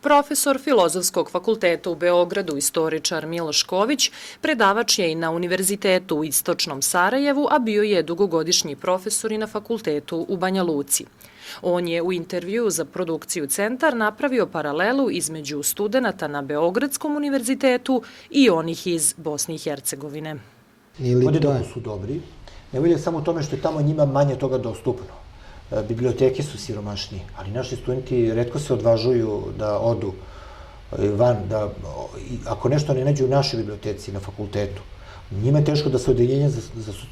Profesor Filozofskog fakulteta u Beogradu, istoričar Miloš Ković, predavač je i na Univerzitetu u Istočnom Sarajevu, a bio je dugogodišnji profesor i na fakultetu u Banja Luci. On je u intervjuu za produkciju Centar napravio paralelu između studenata na Beogradskom univerzitetu i onih iz Bosne i Hercegovine. Podjednako su dobri. Ne volje samo u tome što je tamo njima manje toga dostupno. Biblioteke su siromašnije, ali naši studenti retko se odvažuju da odu van, ako nešto ne nađu u našoj biblioteci na fakultetu. Njima je teško da se odeljenje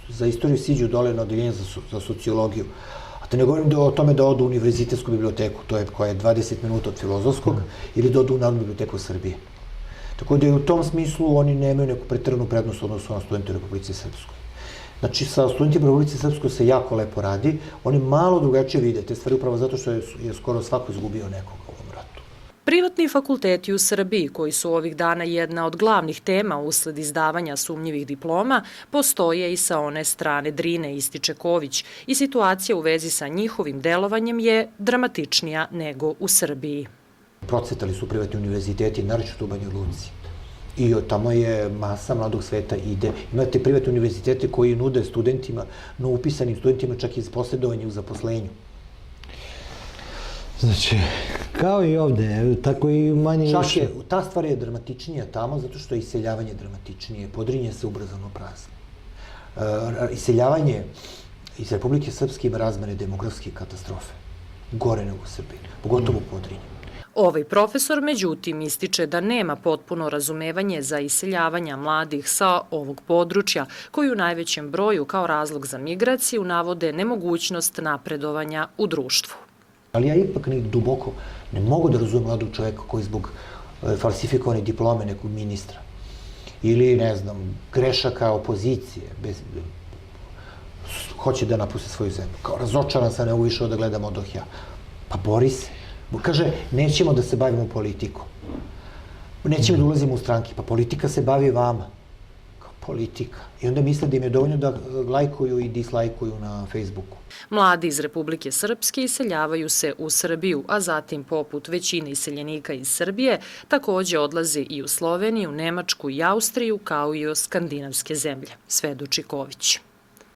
za istoriju siđu dole na odeljenje za sociologiju. A da ne govorim o tome da odu u univerzitetsku biblioteku, to je koja je 20 minuta od Filozofskog, ili da odu u Narodnu biblioteku Srbije. Tako da u tom smislu oni nemaju neku preteranu prednost odnosu na studente u Republici Srpskoj. Znači, sa studentima u Republici Srpskoj se jako lepo radi. Oni malo drugačije vide te stvari upravo zato što je skoro svako izgubio nekoga u ovom ratu. Privatni fakulteti u Srbiji, koji su ovih dana jedna od glavnih tema usled izdavanja sumnjivih diploma, postoje i sa one strane Drine, ističe Ković, i situacija u vezi sa njihovim delovanjem je dramatičnija nego u Srbiji. Procvetali su privatni univerziteti, naročito u Banjoj Luci. I tamo je masa mladog sveta ide. Imate privatne univerzitete koji nude studentima, no upisanim studentima čak i posredovanje u zaposlenju. Znači, kao i ovde, tako i manje više. Ta stvar je dramatičnija tamo zato što je iseljavanje dramatičnije. Podrinje se ubrzano prazni. Iseljavanje iz Republike Srpske ima razmere demografske katastrofe. Gore nego u Srbiji, pogotovo u Podrinju. Ovaj profesor, međutim, ističe da nema potpuno razumevanje za iseljavanja mladih sa ovog područja, koji u najvećem broju kao razlog za migraciju navode nemogućnost napredovanja u društvu. Ali ja ipak duboko ne mogu da razumem mladog čoveka koji zbog falsifikovane diplome nekog ministra ili, ne znam, grešaka opozicije hoće da napuste svoju zemlju. Kao razočaran sam, ne mogu više da gledam Odohja. Pa bori se. Kaže, nećemo da se bavimo politikom. Nećemo da ulazimo u stranke. Pa politika se bavi vama. Kao politika. I onda misle da im je dovoljno da lajkuju i dislajkuju na Facebooku. Mladi iz Republike Srpske iseljavaju se u Srbiju, a zatim, poput većine iseljenika iz Srbije, takođe odlaze i u Sloveniju, Nemačku i Austriju, kao i u skandinavske zemlje, svedoči Ković.